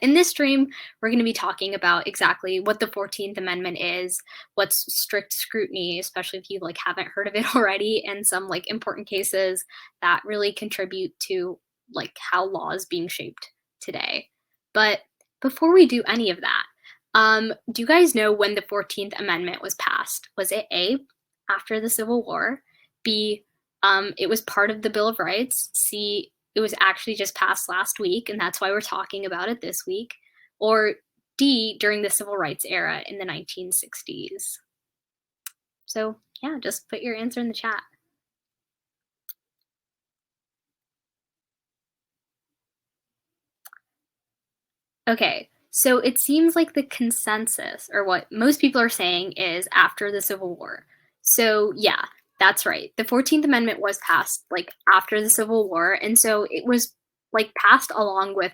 In this stream, we're going to be talking about exactly what the 14th Amendment is, what's strict scrutiny, especially if you haven't heard of it already, and some important cases that really contribute to how law is being shaped today. But before we do any of that, do you guys know when the 14th Amendment was passed? Was it A, after the Civil War, B, it was part of the Bill of Rights, C, it was actually just passed last week, and that's why we're talking about it this week, or D, during the Civil Rights era in the 1960s? So yeah, just put your answer in the chat. Okay, so it seems like the consensus, or what most people are saying, is after the Civil War. So yeah, that's right. The 14th Amendment was passed after the Civil War, and so it was passed along with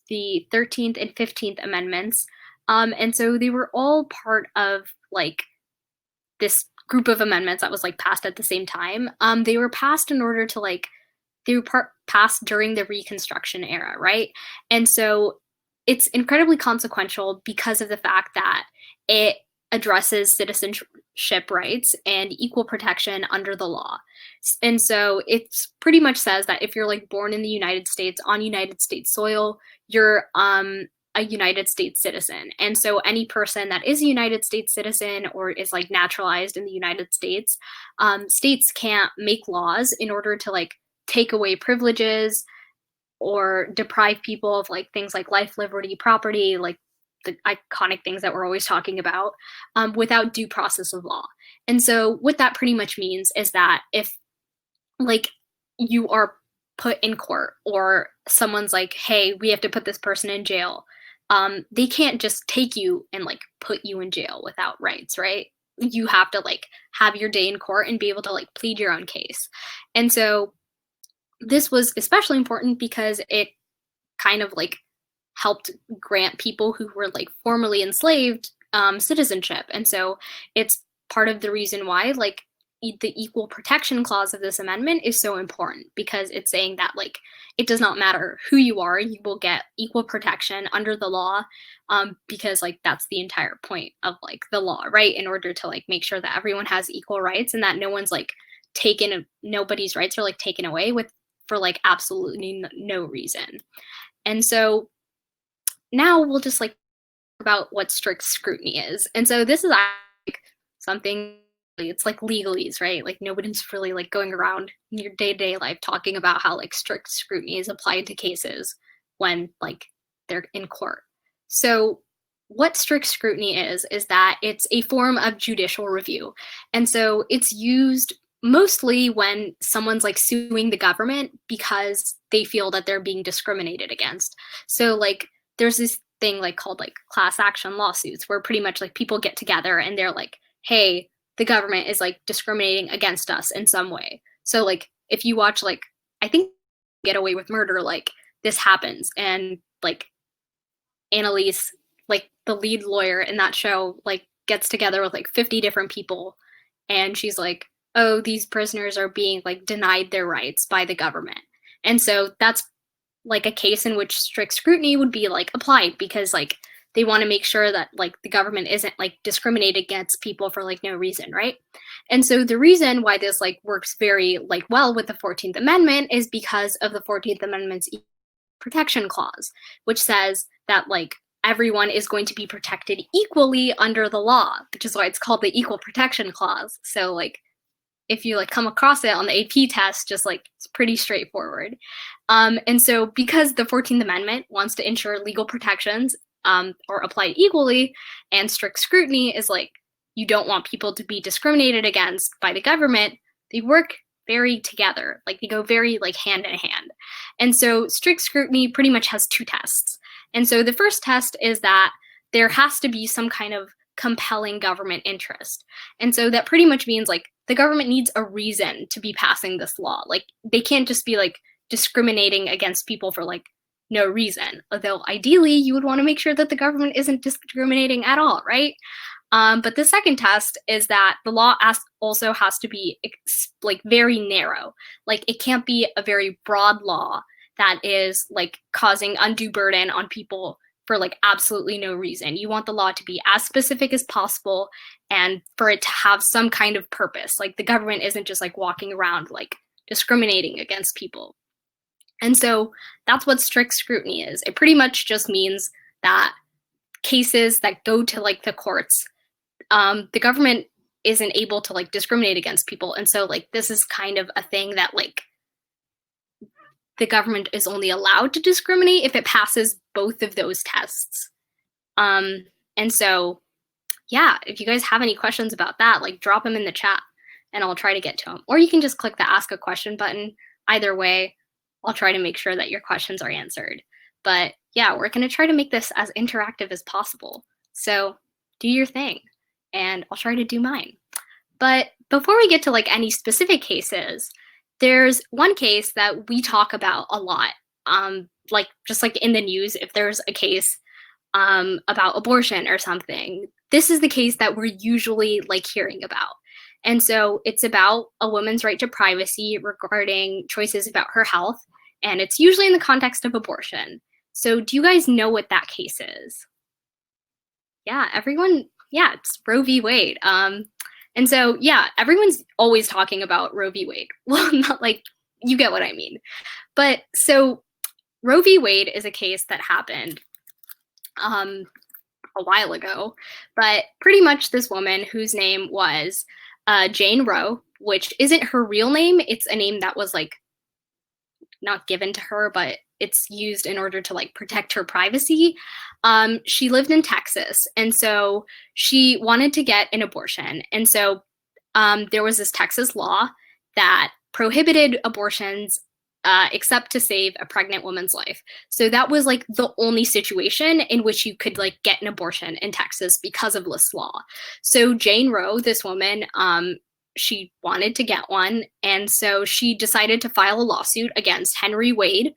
the 13th and 15th Amendments. And so they were all part of this group of amendments that was passed at the same time. They were passed in order to they were passed during the Reconstruction era, right? And so it's incredibly consequential because of the fact that it addresses citizenship rights and equal protection under the law. And so it's pretty much says that if you're born in the United States on United States soil, you're a United States citizen. And so any person that is a United States citizen or is naturalized in the United States, states can't make laws in order to take away privileges or deprive people of things like life, liberty, property, the iconic things that we're always talking about, without due process of law. And so what that pretty much means is that if you are put in court or someone's hey, we have to put this person in jail, they can't just take you and put you in jail without rights, right? You have to have your day in court and be able to plead your own case. And so this was especially important because it kind of helped grant people who were formerly enslaved citizenship. And so it's part of the reason why the equal protection clause of this amendment is so important, because it's saying that it does not matter who you are, you will get equal protection under the law, because that's the entire point of the law, right? In order to make sure that everyone has equal rights and that no one's nobody's rights are taken away for absolutely no reason. And so now we'll just about what strict scrutiny is. And so this is something, it's legalese, right? Nobody's really going around in your day-to-day life talking about how strict scrutiny is applied to cases when they're in court. So what strict scrutiny is that it's a form of judicial review. And so it's used mostly when someone's suing the government because they feel that they're being discriminated against. So there's this thing called class action lawsuits, where pretty much people get together and they're hey, the government is discriminating against us in some way. So if you watch I think Get Away with Murder, this happens, and Annalise, the lead lawyer in that show, gets together with 50 different people, and she's oh, these prisoners are being denied their rights by the government. And so that's a case in which strict scrutiny would be applied, because they want to make sure that the government isn't discriminated against people for no reason, right? And so the reason why this works very well with the 14th Amendment is because of the 14th Amendment's protection clause, which says that everyone is going to be protected equally under the law, which is why it's called the Equal Protection Clause. So if you come across it on the AP test, just it's pretty straightforward. And so because the 14th Amendment wants to ensure legal protections are applied equally, and strict scrutiny is you don't want people to be discriminated against by the government, they work very together. They go very hand in hand. And so strict scrutiny pretty much has two tests. And so the first test is that there has to be some kind of compelling government interest. And so that pretty much means the government needs a reason to be passing this law. They can't just be discriminating against people for no reason. Although ideally you would want to make sure that the government isn't discriminating at all, right? But the second test is that the law also has to be very narrow. It can't be a very broad law that is causing undue burden on people for like absolutely no reason. You want the law to be as specific as possible and for it to have some kind of purpose. Like the government isn't just like walking around like discriminating against people. And so that's what strict scrutiny is. It pretty much just means that cases that go to like the courts, the government isn't able to like discriminate against people. And so like this is kind of a thing that like the government is only allowed to discriminate if it passes both of those tests. And so, yeah, if you guys have any questions about that, like drop them in the chat and I'll try to get to them. Or you can just click the ask a question button. Either way, I'll try to make sure that your questions are answered. But yeah, we're going to try to make this as interactive as possible. So do your thing and I'll try to do mine. But before we get to like any specific cases, there's one case that we talk about a lot, like just like in the news, if there's a case about abortion or something, this is the case that we're usually like hearing about. And so it's about a woman's right to privacy regarding choices about her health. And it's usually in the context of abortion. So do you guys know what that case is? Yeah, everyone, yeah, it's Roe v. Wade. And so, yeah, everyone's always talking about Roe v. Wade. Well, not like, you get what I mean. But so Roe v. Wade is a case that happened a while ago. But pretty much this woman whose name was Jane Roe, which isn't her real name. It's a name that was like not given to her, but it's used in order to like protect her privacy. She lived in Texas, and so she wanted to get an abortion. And so there was this Texas law that prohibited abortions except to save a pregnant woman's life. So that was like the only situation in which you could like get an abortion in Texas because of this law. So Jane Roe, this woman, she wanted to get one. And so she decided to file a lawsuit against Henry Wade,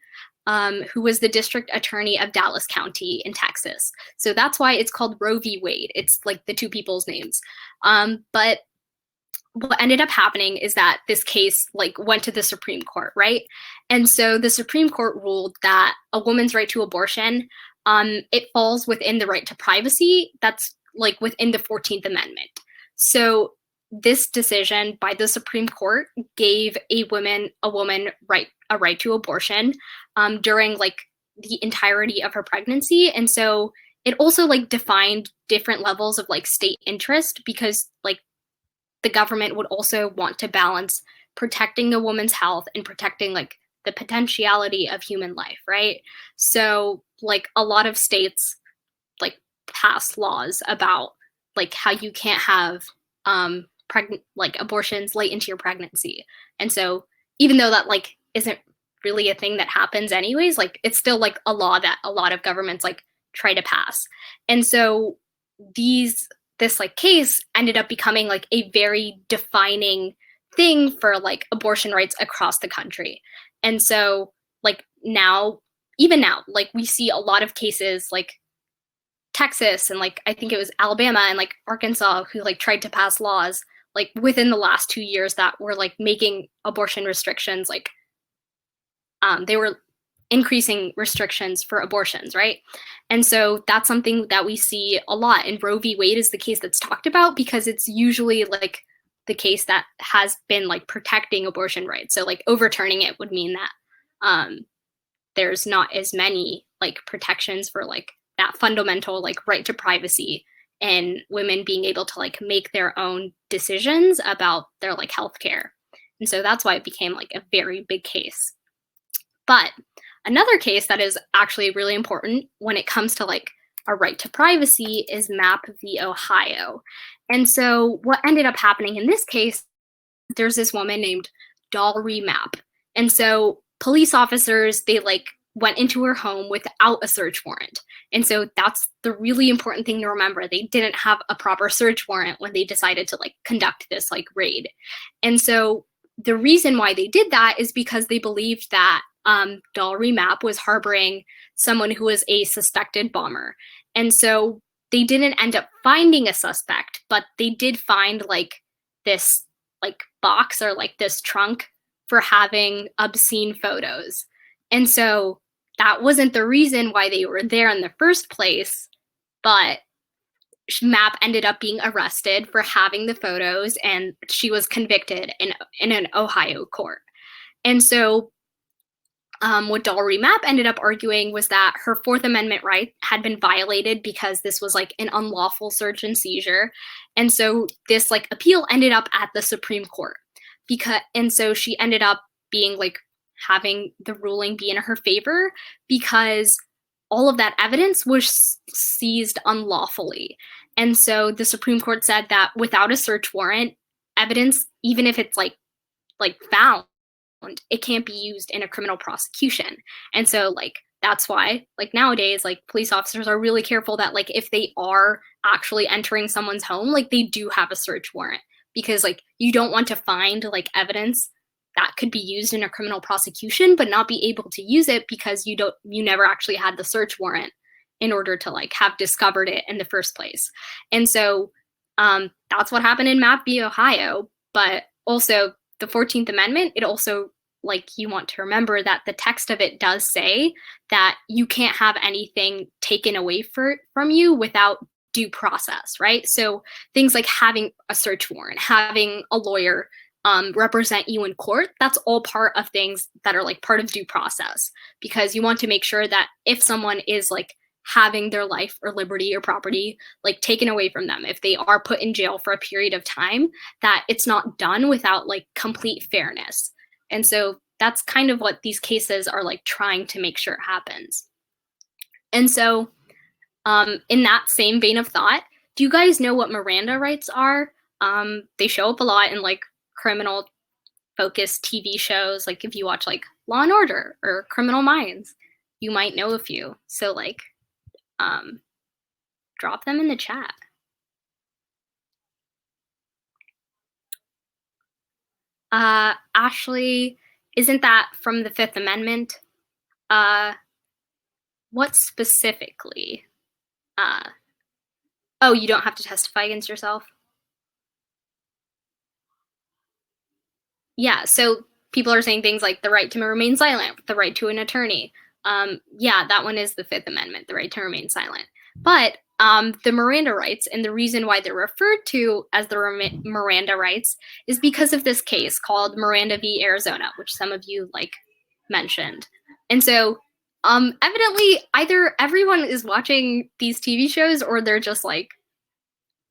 who was the district attorney of Dallas County in Texas. So that's why it's called Roe v. Wade. It's like the two people's names. But what ended up happening is that this case like went to the Supreme Court, right? And so the Supreme Court ruled that a woman's right to abortion, it falls within the right to privacy. That's like within the 14th Amendment. So this decision by the Supreme Court gave a woman a right to abortion during like the entirety of her pregnancy. And so it also like defined different levels of like state interest, because like the government would also want to balance protecting a woman's health and protecting like the potentiality of human life, right? So like a lot of states like pass laws about like how you can't have like abortions late into your pregnancy. And so even though that like isn't really a thing that happens anyways, like it's still like a law that a lot of governments like try to pass. And so this like case ended up becoming like a very defining thing for like abortion rights across the country. And so like even now, like we see a lot of cases like Texas and like I think it was Alabama and like Arkansas who like tried to pass laws like within the last 2 years that were like making abortion restrictions like they were increasing restrictions for abortions, right? And so that's something that we see a lot. And Roe v. Wade is the case that's talked about because it's usually like the case that has been like protecting abortion rights. So like overturning it would mean that there's not as many like protections for like that fundamental like right to privacy and women being able to like make their own decisions about their like healthcare. And so that's why it became like a very big case. But another case that is actually really important when it comes to like a right to privacy is Mapp v. Ohio. And so what ended up happening in this case, there's this woman named Dalry Mapp. And so police officers, they like went into her home without a search warrant. And so that's the really important thing to remember. They didn't have a proper search warrant when they decided to like conduct this like raid. And so the reason why they did that is because they believed that Dalry Mapp was harboring someone who was a suspected bomber. And so they didn't end up finding a suspect, but they did find like this like box or like this trunk for having obscene photos. And so that wasn't the reason why they were there in the first place, but Mapp ended up being arrested for having the photos, and she was convicted in an Ohio court. And so what Dollary Mapp ended up arguing was that her Fourth Amendment right had been violated because this was like an unlawful search and seizure. And so this like appeal ended up at the Supreme Court and so she ended up being like having the ruling be in her favor because all of that evidence was seized unlawfully. And so the Supreme Court said that without a search warrant, evidence, even if it's like found, it can't be used in a criminal prosecution. And so like that's why like nowadays like police officers are really careful that like if they are actually entering someone's home, like they do have a search warrant, because like you don't want to find like evidence that could be used in a criminal prosecution but not be able to use it because you never actually had the search warrant in order to like have discovered it in the first place. And so that's what happened in Mapp v. Ohio. But also the 14th Amendment, it also like you want to remember that the text of it does say that you can't have anything taken away from you without due process, right? So things like having a search warrant, having a lawyer represent you in court, that's all part of things that are like part of due process, because you want to make sure that if someone is like having their life or liberty or property like taken away from them, if they are put in jail for a period of time, that it's not done without like complete fairness. And so that's kind of what these cases are like trying to make sure happens. And so in that same vein of thought, do you guys know what Miranda rights are? They show up a lot in like criminal focused TV shows. Like if you watch like Law and Order or Criminal Minds, you might know a few. So like drop them in the chat. Ashley, isn't that from the Fifth Amendment? What specifically? Oh, you don't have to testify against yourself? Yeah, so people are saying things like the right to remain silent, the right to an attorney. Yeah, that one is the Fifth Amendment, the right to remain silent. But the Miranda rights, and the reason why they're referred to as the Miranda rights is because of this case called Miranda v. Arizona, which some of you like mentioned. And so evidently either everyone is watching these TV shows or they're just like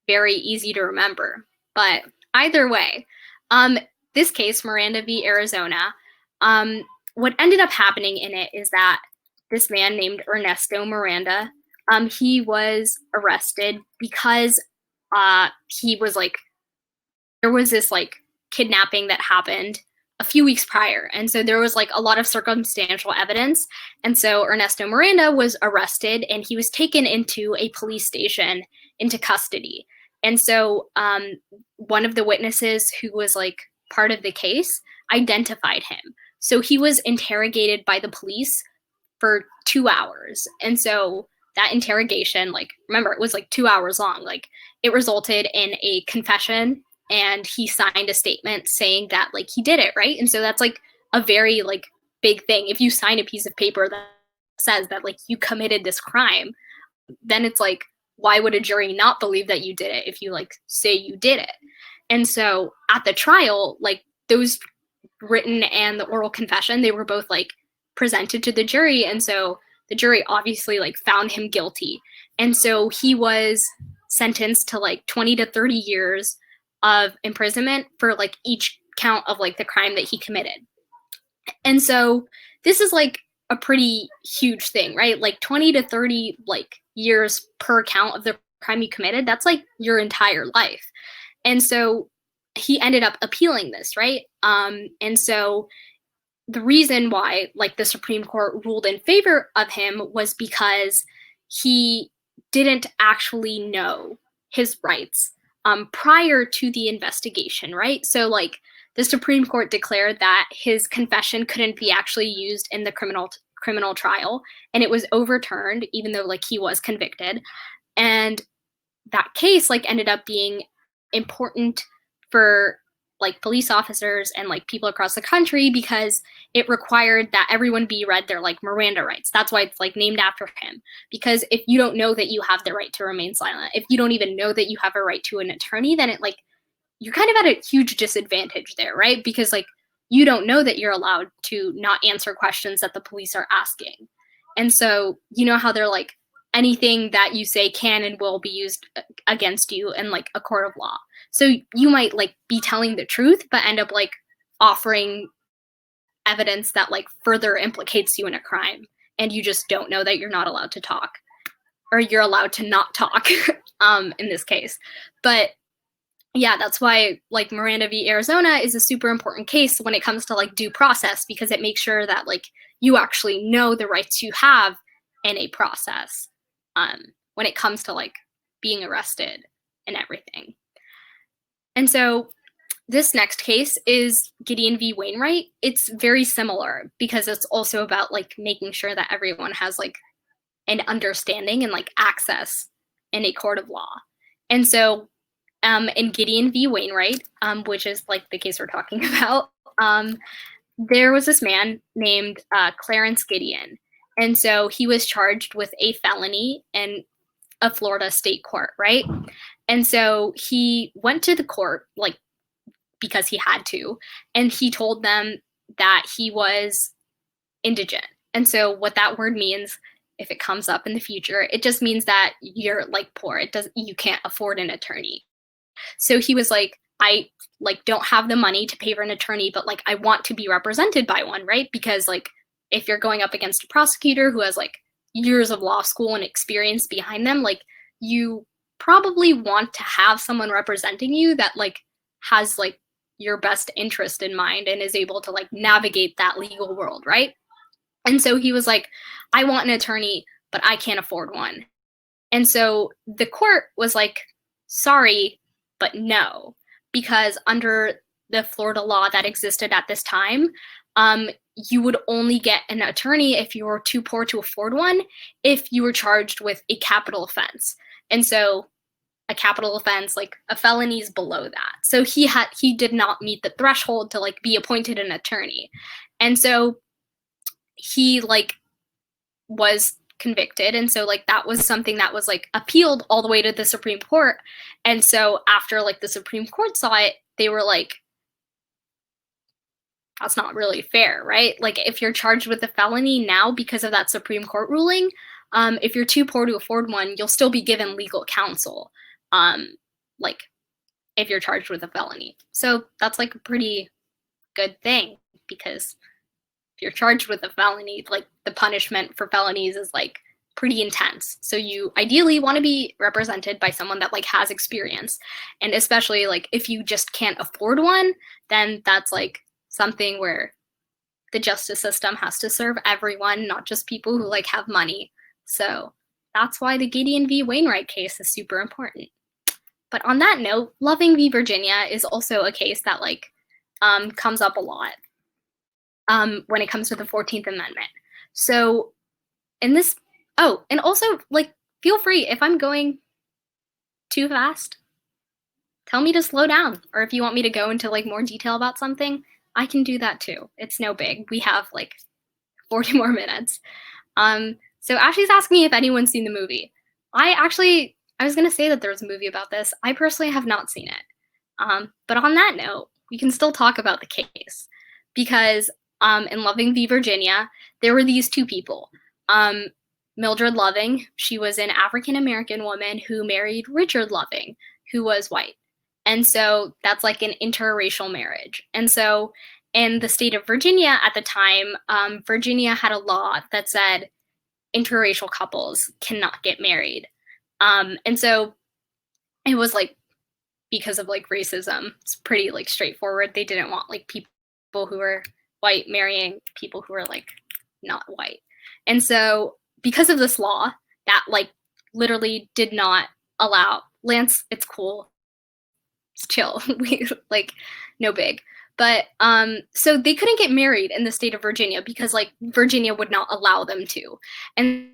very easy to remember. But either way, this case, Miranda v. Arizona, what ended up happening in it is that this man named Ernesto Miranda, he was arrested because he was like, there was this like kidnapping that happened a few weeks prior. And so there was like a lot of circumstantial evidence. And so Ernesto Miranda was arrested and he was taken into a police station into custody. And so one of the witnesses who was like part of the case identified him. So he was interrogated by the police for 2 hours. And so that interrogation, like, remember, it was like 2 hours long. Like, it resulted in a confession, and he signed a statement saying that like he did it, right? And so that's like a very like big thing. If you sign a piece of paper that says that like you committed this crime, then it's like, why would a jury not believe that you did it if you like say you did it? And so at the trial, like those written and the oral confession, they were both like presented to the jury. And so the jury obviously like found him guilty. And so he was sentenced to like 20 to 30 years of imprisonment for like each count of like the crime that he committed. And so this is like a pretty huge thing, right? Like 20 to 30 like years per count of the crime you committed, that's like your entire life. And so he ended up appealing this, right? And so the reason why like the Supreme Court ruled in favor of him was because he didn't actually know his rights prior to the investigation, right? So like the Supreme Court declared that his confession couldn't be actually used in the criminal trial, and it was overturned even though like he was convicted. And that case like ended up being important for like police officers and like people across the country because it required that everyone be read their like Miranda rights. That's why it's like named after him. Because if you don't know that you have the right to remain silent, if you don't even know that you have a right to an attorney, then it like you're kind of at a huge disadvantage there, right? Because like you don't know that you're allowed to not answer questions that the police are asking. And so, you know how they're like anything that you say can and will be used against you in like a court of law. So you might like be telling the truth, but end up like offering evidence that like further implicates you in a crime. And you just don't know that you're not allowed to talk, or you're allowed to not talk in this case. But yeah, that's why like Miranda v. Arizona is a super important case when it comes to like due process, because it makes sure that like you actually know the rights you have in a process when it comes to like being arrested and everything. And so this next case is Gideon v. Wainwright. It's very similar because it's also about like making sure that everyone has like an understanding and like access in a court of law. And so in Gideon v. Wainwright, which is like the case we're talking about, there was this man named Clarence Gideon. And so he was charged with a felony in a Florida state court, right? And so he went to the court, like, because he had to, and he told them that he was indigent. And so what that word means, if it comes up in the future, it just means that you're like poor. You can't afford an attorney. So he was like, I like don't have the money to pay for an attorney, but like I want to be represented by one, right? Because like if you're going up against a prosecutor who has like years of law school and experience behind them, like you probably want to have someone representing you that like has like your best interest in mind and is able to like navigate that legal world, right? And so he was like, I want an attorney, but I can't afford one. And so the court was like, sorry, but no, because under the Florida law that existed at this time, you would only get an attorney if you were too poor to afford one, if you were charged with a capital offense. And so a capital offense, like a felony, is below that. So he did not meet the threshold to like be appointed an attorney. And so he like was convicted, and so like that was something that was like appealed all the way to the Supreme Court. And so after like the Supreme Court saw it, they were like, that's not really fair, right? Like if you're charged with a felony now because of that Supreme Court ruling, if you're too poor to afford one, you'll still be given legal counsel, like if you're charged with a felony. So that's like a pretty good thing, because if you're charged with a felony, like the punishment for felonies is like pretty intense. So you ideally want to be represented by someone that like has experience. And especially like if you just can't afford one, then that's like something where the justice system has to serve everyone, not just people who like have money. So that's why the Gideon v. Wainwright case is super important. But on that note, Loving v. Virginia is also a case that like comes up a lot when it comes to the 14th Amendment. So in this, oh, and also like feel free, if I'm going too fast, tell me to slow down. Or if you want me to go into like more detail about something, I can do that too. It's no big. We have like 40 more minutes. So Ashley's asking me if anyone's seen the movie. I was going to say that there was a movie about this. I personally have not seen it. But on that note, we can still talk about the case, because in Loving v. Virginia, there were these two people. Mildred Loving, she was an African-American woman who married Richard Loving, who was white. And so that's like an interracial marriage. And so in the state of Virginia at the time, Virginia had a law that said interracial couples cannot get married. And so it was like, because of like racism, it's pretty like straightforward. They didn't want like people who were white marrying people who were like not white. And so because of this law that like literally did not allow, Lance, it's cool, it's chill, we like no big. But so they couldn't get married in the state of Virginia because like Virginia would not allow them to. And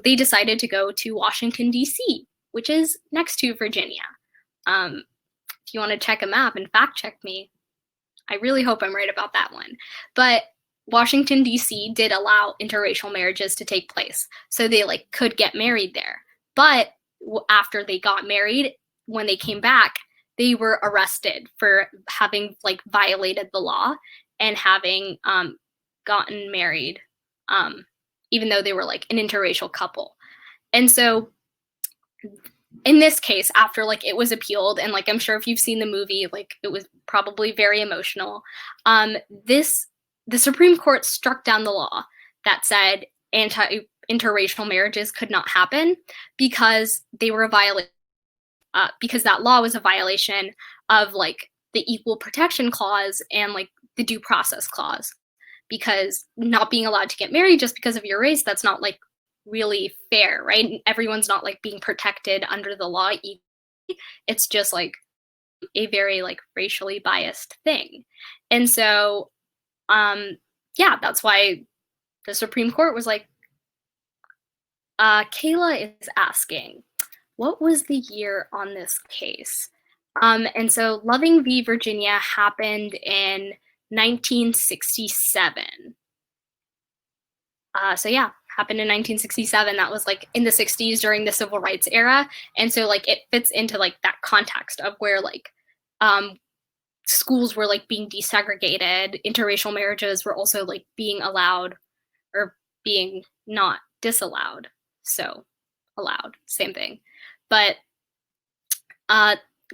they decided to go to Washington, D.C., which is next to Virginia. If you want to check a map and fact check me, I really hope I'm right about that one. But Washington, D.C. did allow interracial marriages to take place. So they like could get married there. But after they got married, when they came back, they were arrested for having like violated the law and having gotten married, even though they were like an interracial couple. And so in this case, after like it was appealed, and like I'm sure if you've seen the movie, like it was probably very emotional. The Supreme Court struck down the law that said interracial marriages could not happen because they were a violation. Because that law was a violation of like the Equal Protection Clause and like the Due Process Clause. Because not being allowed to get married just because of your race, that's not like really fair, right? Everyone's not like being protected under the law equally. It's just like a very like racially biased thing. And so yeah, that's why the Supreme Court was like, Kayla is asking, what was the year on this case? And so Loving v. Virginia happened in 1967. So yeah, happened in 1967. That was like in the 60s during the civil rights era. And so like it fits into like that context of where like schools were like being desegregated, interracial marriages were also like being allowed or being not disallowed. So allowed, same thing. But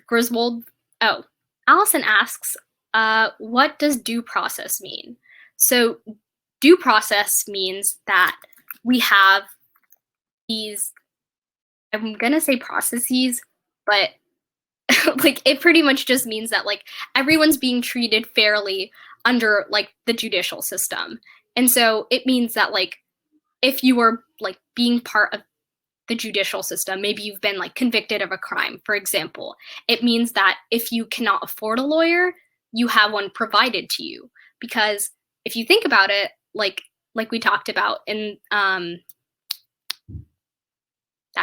Griswold, Allison asks, what does due process mean? So due process means that we have these, I'm going to say processes, but like it pretty much just means that like everyone's being treated fairly under like the judicial system. And so it means that like if you are like being part of the judicial system, maybe you've been like convicted of a crime, for example, it means that if you cannot afford a lawyer, you have one provided to you. Because if you think about it, like we talked about in that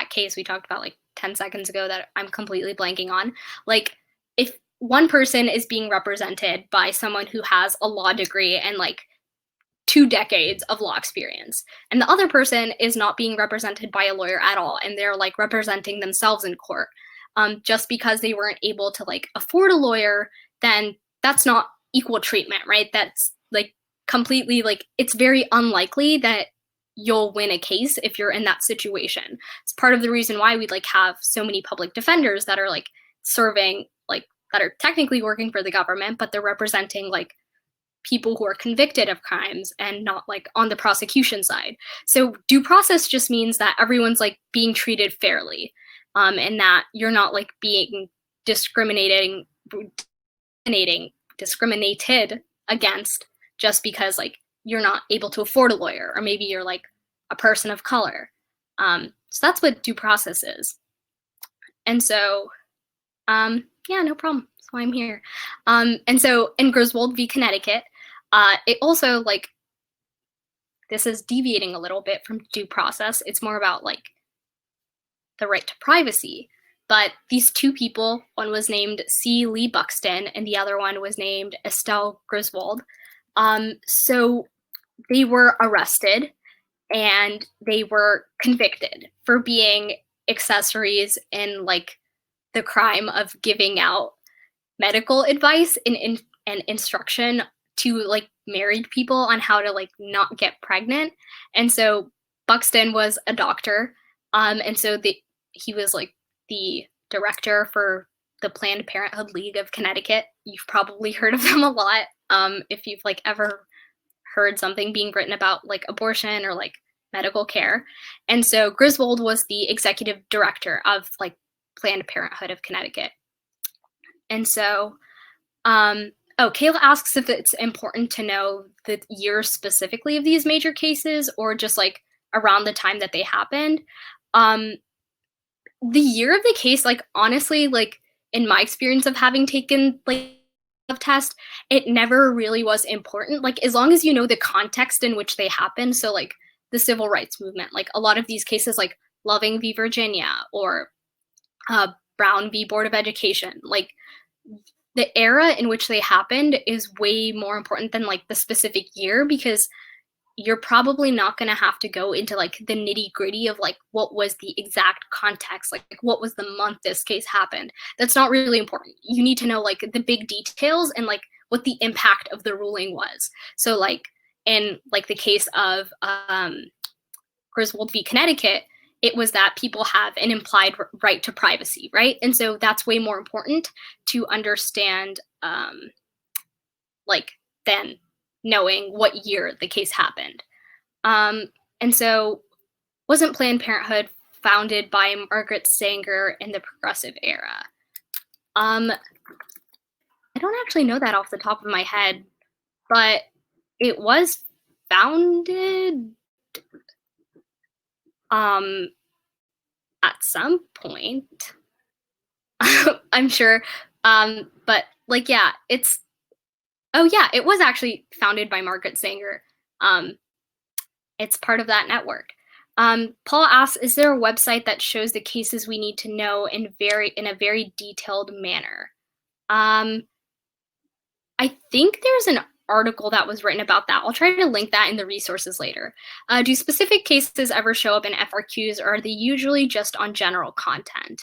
case we talked about like 10 seconds ago that I'm completely blanking on, like if one person is being represented by someone who has a law degree and like 2 decades of law experience, and the other person is not being represented by a lawyer at all, and they're like representing themselves in court, just because they weren't able to like afford a lawyer, then that's not equal treatment, right? That's like completely like it's very unlikely that you'll win a case if you're in that situation. It's part of the reason why we like have so many public defenders that are like serving like that are technically working for the government, but they're representing like people who are convicted of crimes and not like on the prosecution side. So due process just means that everyone's like being treated fairly, and that you're not like being discriminated against just because like you're not able to afford a lawyer, or maybe you're like a person of color. So that's what due process is. And so, yeah, no problem. That's why I'm here. And so in Griswold v. Connecticut, it also like, this is deviating a little bit from due process. It's more about like the right to privacy. But these two people, one was named C. Lee Buxton and the other one was named Estelle Griswold. So they were arrested and they were convicted for being accessories in like the crime of giving out medical advice and instruction to like married people on how to like not get pregnant. And so Buxton was a doctor, and so he was like the director for the Planned Parenthood League of Connecticut. You've probably heard of them a lot, if you've like ever heard something being written about like abortion or like medical care. And so Griswold was the executive director of like Planned Parenthood of Connecticut. And so, Kayla asks if it's important to know the year specifically of these major cases or just like around the time that they happened. The year of the case, like honestly, like in my experience of having taken like test, it never really was important. Like as long as you know the context in which they happened. So like the civil rights movement, like a lot of these cases, like Loving v. Virginia or Brown v. Board of Education, like the era in which they happened is way more important than like the specific year, because you're probably not going to have to go into like the nitty gritty of like what was the exact context, like what was the month this case happened. That's not really important. You need to know like the big details and like what the impact of the ruling was. So like in like the case of Griswold v. Connecticut, it was that people have an implied right to privacy, right? And so that's way more important to understand like than knowing what year the case happened. And so wasn't Planned Parenthood founded by Margaret Sanger in the Progressive era? I don't actually know that off the top of my head, but it was founded at some point. I'm sure. But like, yeah, it was actually founded by Margaret Sanger. It's part of that network. Paul asks, is there a website that shows the cases we need to know in a very detailed manner? I think there's an article that was written about that. I'll try to link that in the resources later. Do specific cases ever show up in FRQs, or are they usually just on general content?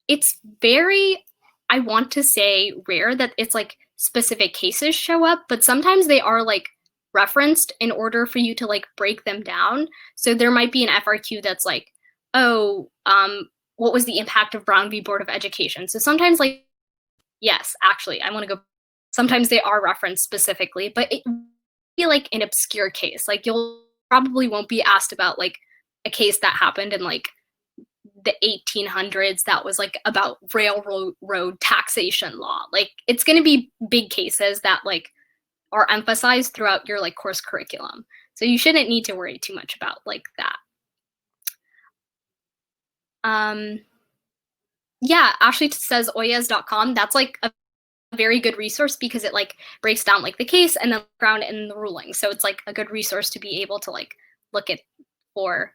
It's very, I want to say, rare that it's like specific cases show up, but sometimes they are like referenced in order for you to like break them down. So there might be an FRQ that's like, oh, what was the impact of Brown v. Board of Education? So sometimes like, yes, actually, I want to go, sometimes they are referenced specifically, but it will be like an obscure case. Like you'll probably won't be asked about like a case that happened in like the 1800s that was like about railroad taxation law. Like it's going to be big cases that like are emphasized throughout your like course curriculum. So you shouldn't need to worry too much about like that. Yeah, Ashley says oyas.com. That's like a very good resource because it like breaks down like the case and then ground in the ruling. So it's like a good resource to be able to like look at for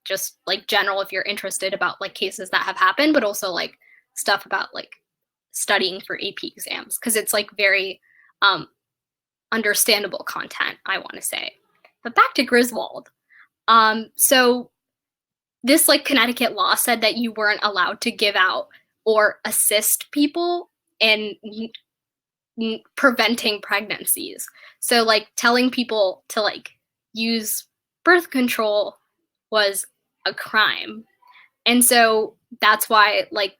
just like general if you're interested about like cases that have happened, but also like stuff about like studying for AP exams, because it's like very understandable content, I want to say. But back to Griswold. So this like Connecticut law said that you weren't allowed to give out or assist people in preventing pregnancies. So like telling people to like use birth control was a crime. And so that's why like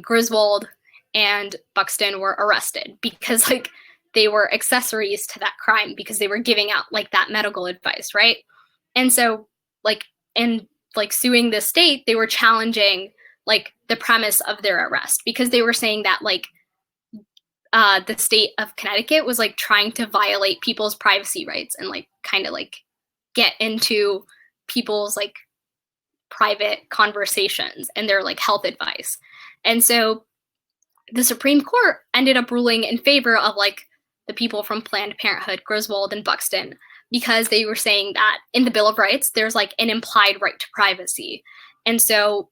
Griswold and Buxton were arrested, because like they were accessories to that crime because they were giving out like that medical advice, right? And so like in like suing the state, they were challenging like the premise of their arrest, because they were saying that like the state of Connecticut was like trying to violate people's privacy rights and like kind of like get into people's like private conversations and their like health advice. And so the Supreme Court ended up ruling in favor of like the people from Planned Parenthood, Griswold and Buxton, because they were saying that in the Bill of Rights, there's like an implied right to privacy. And so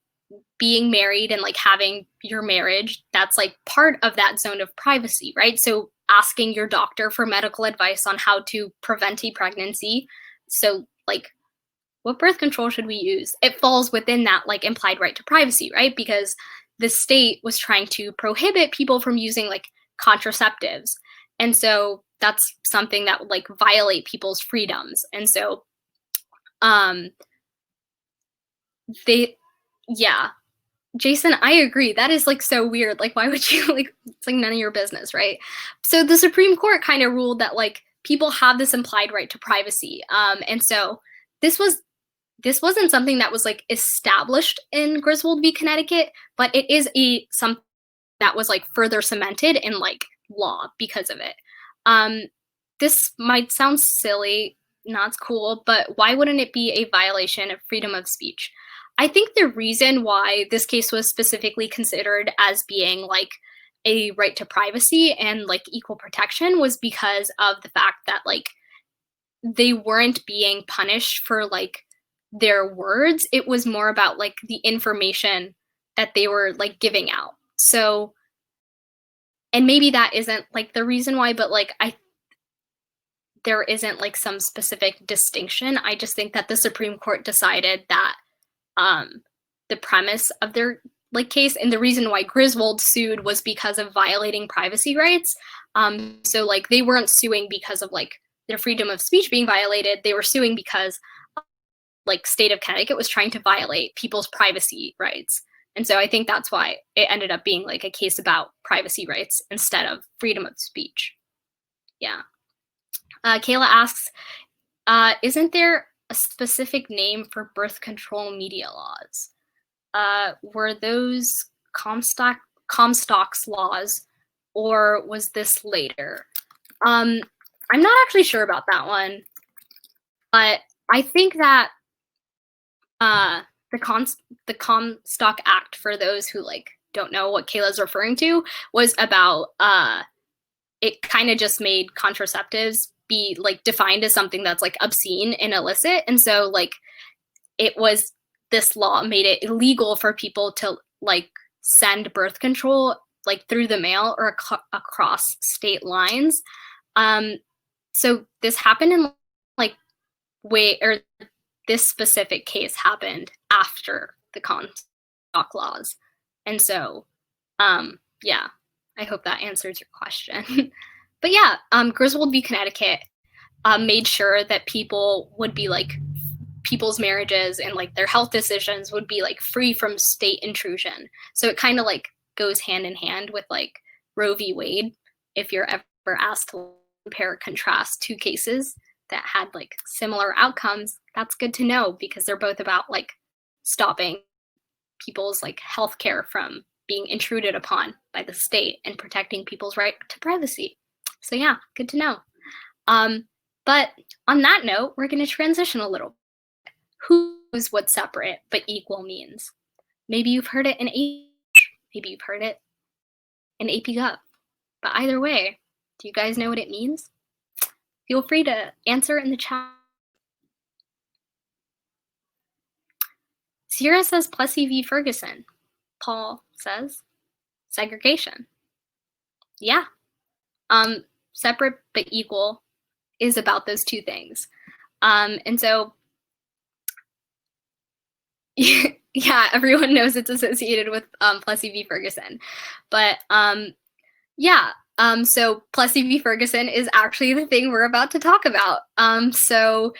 being married and like having your marriage, that's like part of that zone of privacy, right? So asking your doctor for medical advice on how to prevent a pregnancy. So like, what birth control should we use? It falls within that like implied right to privacy, right? Because the state was trying to prohibit people from using like contraceptives. And so that's something that would like violate people's freedoms. And so Jason, I agree. That is like so weird. Like, why would you like, it's like none of your business, right? So the Supreme Court kind of ruled that like people have this implied right to privacy. And so this wasn't something that was like established in Griswold v. Connecticut, but it is something that was like further cemented in like law because of it. This might sound silly, not cool, but why wouldn't it be a violation of freedom of speech? I think the reason why this case was specifically considered as being like a right to privacy and like equal protection was because of the fact that like they weren't being punished for like their words. It was more about like the information that they were like giving out. So, and maybe that isn't like the reason why, but like there isn't like some specific distinction. I just think that the Supreme Court decided that um, the premise of their like case and the reason why Griswold sued was because of violating privacy rights. So like they weren't suing because of like their freedom of speech being violated. They were suing because like state of Connecticut was trying to violate people's privacy rights. And so I think that's why it ended up being like a case about privacy rights instead of freedom of speech. Yeah. Kayla asks, isn't there a specific name for birth control media laws? Were those Comstock's laws, or was this later? I'm not actually sure about that one, but I think that the Comstock Act, for those who like don't know what Kayla's referring to, was about it kind of just made contraceptives be like defined as something that's like obscene and illicit, and so like it was this law made it illegal for people to like send birth control like through the mail or across state lines. So this happened in like this specific case happened after the Comstock laws. And so, yeah, I hope that answers your question. But yeah, Griswold v. Connecticut made sure that people would be like, people's marriages and like their health decisions would be like free from state intrusion. So it kind of like goes hand in hand with like Roe v. Wade. If you're ever asked to compare or contrast two cases that had like similar outcomes, that's good to know because they're both about like stopping people's like health care from being intruded upon by the state and protecting people's right to privacy. So yeah, good to know. But on that note, we're going to transition a little. Who knows what separate but equal means? Maybe you've heard it in maybe you've heard it in AP Gov. But either way, do you guys know what it means? Feel free to answer in the chat. Sierra says Plessy v. Ferguson. Paul says segregation. Yeah. Separate but equal is about those two things. And so yeah, everyone knows it's associated with Plessy v. Ferguson. But yeah, so Plessy v. Ferguson is actually the thing we're about to talk about. So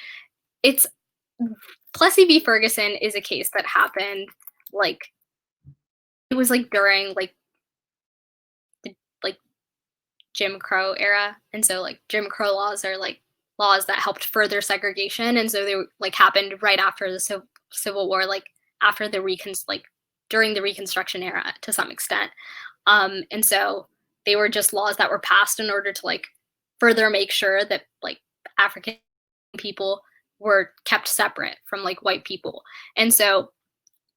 it's Plessy v. Ferguson is a case that happened like it was like during like the like Jim Crow era, and so like Jim Crow laws are like laws that helped further segregation, and so they like happened right after the Civil War, like after the during the Reconstruction era to some extent, and so they were just laws that were passed in order to like further make sure that like African people were kept separate from like white people. And so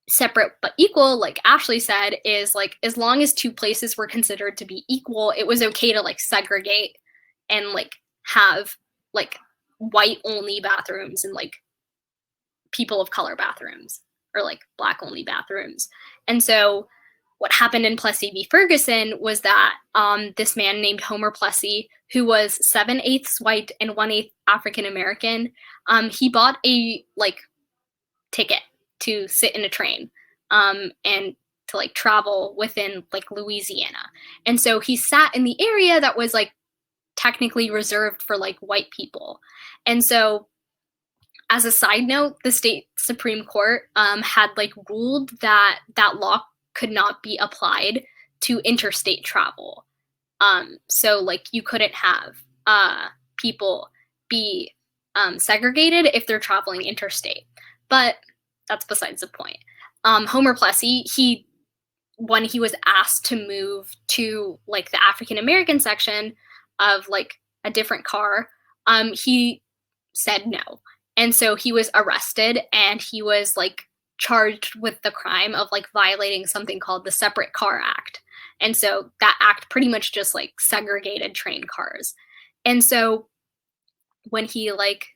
separate but equal, like Ashley said, is like as long as two places were considered to be equal, it was okay to like segregate and like have like white only bathrooms and like people of color bathrooms or like black only bathrooms. And so what happened in Plessy v. Ferguson was that this man named Homer Plessy, who was 7/8 white and 1/8 African American, he bought a like ticket to sit in a train and to like travel within like Louisiana. And so he sat in the area that was like technically reserved for like white people. And so as a side note, the state Supreme Court had like ruled that that law could not be applied to interstate travel. So like you couldn't have people be segregated if they're traveling interstate. But that's besides the point. Homer Plessy, when he was asked to move to like the African American section of like a different car, he said no. And so he was arrested and he was like charged with the crime of like violating something called the Separate Car Act. And so that act pretty much just like segregated train cars. And so when he like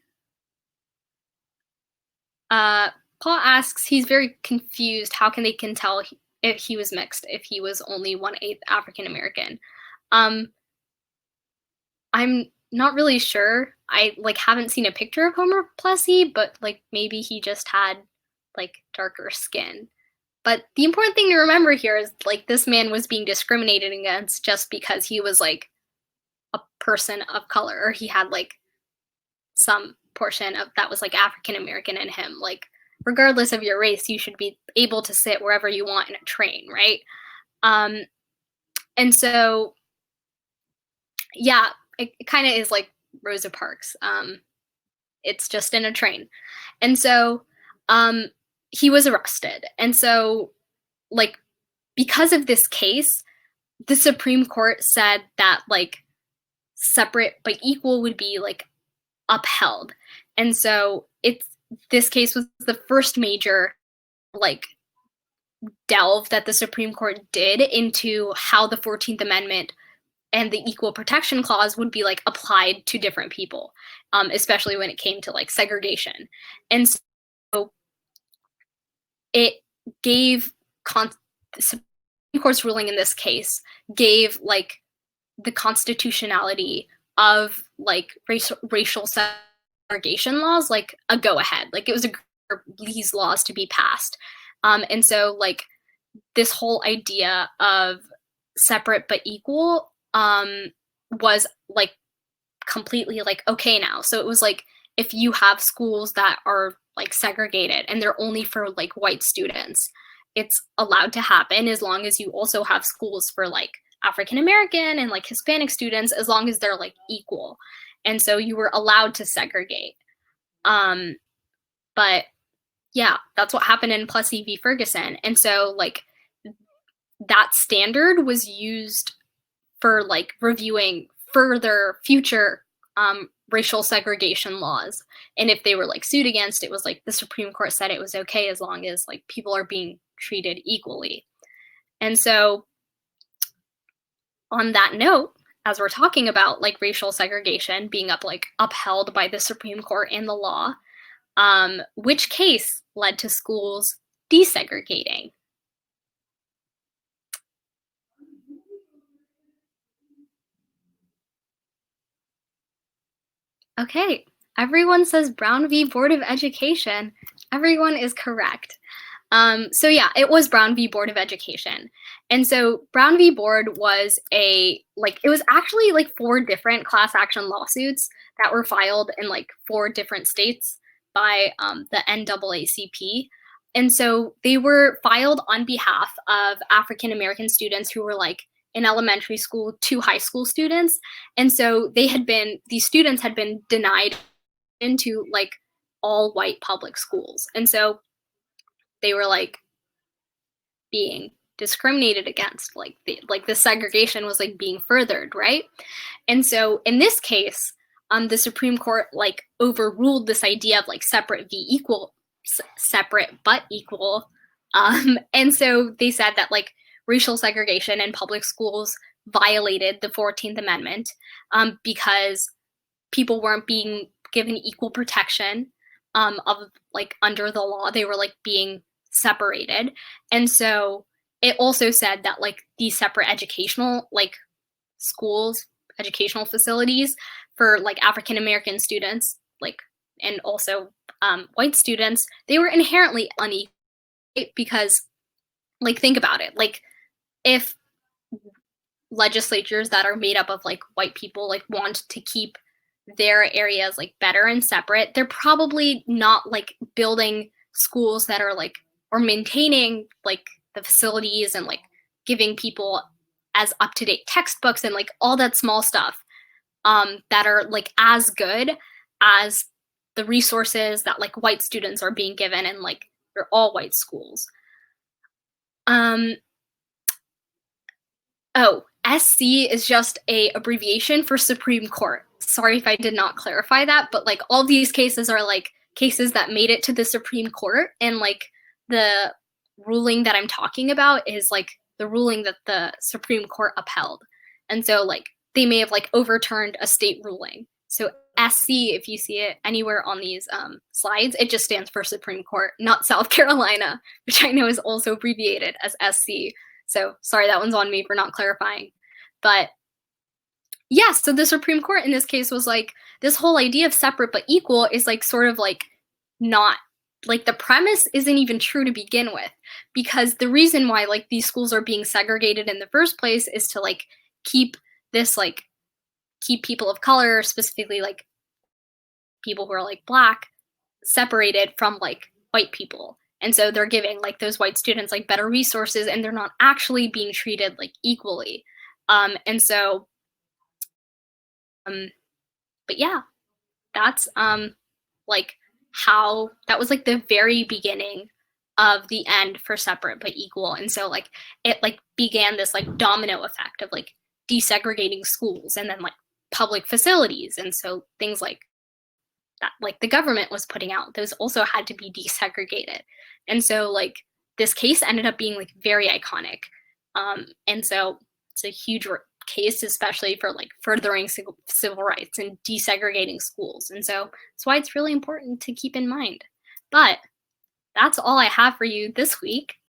Paul asks, he's very confused. How can they tell if he was mixed, if he was only 1/8 African American. Um, I'm not really sure. I, like, haven't seen a picture of Homer Plessy, but, like, maybe he just had, like, darker skin. But the important thing to remember here is, like, this man was being discriminated against just because he was, like, a person of color, or he had, like, some portion of that was, like, African American in him. Like, regardless of your race, you should be able to sit wherever you want in a train, right? Um, and so, yeah, it kind of is like Rosa Parks. It's just in a train. And so, um, he was arrested. And so, like, because of this case, the Supreme Court said that, like, separate but equal would be, like, upheld. And so it's this case was the first major, like, delve that the Supreme Court did into how the 14th Amendment and the Equal Protection Clause would be, like, applied to different people, especially when it came to, like, segregation. And so it gave the Supreme Court's ruling in this case gave, like, the constitutionality of, like, racial segregation laws, like, a go ahead. Like, it was a for these laws to be passed. And so, like, this whole idea of separate but equal was, like, completely, like, okay now. So it was like, if you have schools that are, like, segregated and they're only for, like, white students, it's allowed to happen as long as you also have schools for, like, African American and, like, Hispanic students, as long as they're, like, equal. And so you were allowed to segregate. Um, but yeah, that's what happened in Plessy v. Ferguson. And so, like, that standard was used for, like, reviewing further future racial segregation laws. And if they were, like, sued against, it was like the Supreme Court said it was okay as long as, like, people are being treated equally. And so, on that note, as we're talking about, like, racial segregation being upheld by the Supreme Court and the law, which case led to schools desegregating? Okay, everyone says Brown v. Board of Education. Everyone is correct. So yeah, it was Brown v. Board of Education. And so Brown v. Board was it was actually, like, 4 different class action lawsuits that were filed in, like, 4 different states by the NAACP. And so they were filed on behalf of African American students who were, like, in elementary school to high school students. And so these students had been denied into, like, all white public schools. And so they were, like, being discriminated against, the segregation was, like, being furthered, right? And so in this case, the Supreme Court, like, overruled this idea of, like, separate v equal, separate but equal. And so they said that, like, racial segregation in public schools violated the 14th Amendment, because people weren't being given equal protection, of, like, under the law. They were, like, being separated. And so it also said that, like, these separate educational, like, schools, educational facilities for, like, African American students, like, and also white students, they were inherently unequal, because, like, think about it. Like, if legislatures that are made up of, like, white people, like, want to keep their areas, like, better and separate, they're probably not, like, building schools that are, like, or maintaining, like, the facilities and, like, giving people as up to date textbooks and, like, all that small stuff, that are, like, as good as the resources that, like, white students are being given in, like, their all white schools. Um, Oh, SC is just a abbreviation for Supreme Court. Sorry if I did not clarify that, but, like, all these cases are, like, cases that made it to the Supreme Court, and, like, the ruling that I'm talking about is, like, the ruling that the Supreme Court upheld. And so, like, they may have, like, overturned a state ruling. So SC, if you see it anywhere on these slides, it just stands for Supreme Court, not South Carolina, which I know is also abbreviated as SC. So sorry, that one's on me for not clarifying. But yeah, so the Supreme Court in this case was like, this whole idea of separate but equal is like sort of like not, like the premise isn't even true to begin with, because the reason why like these schools are being segregated in the first place is to like keep this like keep people of color, specifically like people who are like Black, separated from like white people. And so they're giving like those white students like better resources, and they're not actually being treated like equally. And so but yeah, that's like how that was like the very beginning of the end for separate but equal. And so like it like began this like domino effect of like desegregating schools and then like public facilities. And so things like that like the government was putting out, those also had to be desegregated. And so like this case ended up being like very iconic. And so it's a huge case, especially for like furthering civil rights and desegregating schools. And so that's why it's really important to keep in mind. But that's all I have for you this week.